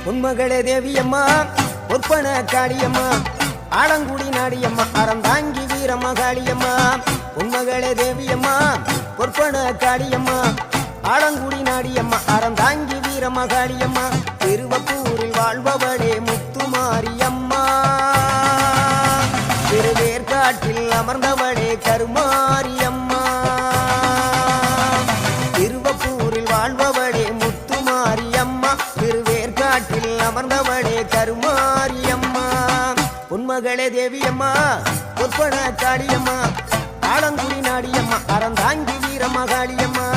உன்மகளே தேவியம்மா பொற்பன காளியம்மா ஆலங்குடி நாடியம்மா அறந்தாங்கி வீரமகாளியம்மா உன்மகளே தேவியம்மா பொற்பன காளியம்மா ஆலங்குடி நாடியம்மா அறந்தாங்கி வீரமகாளியம்மா திருவப்பூரில் வாழ்பவளே முத்துமாரியம்மா திருவேற்காட்டில் அமர்ந்தவளே கருமாரியம்மா திருவப்பூரில் வாழ்பவளே முத்துமாரியம்மா திருவேற்காட்டில் அமர்ந்தவளே கருமாரியம்மா உன்மகளே தேவியம்மா பொற்பன காளியம்மா ஆலங்குடி நாடியம்மா அறந்தாங்கி வீரமகாளியம்மா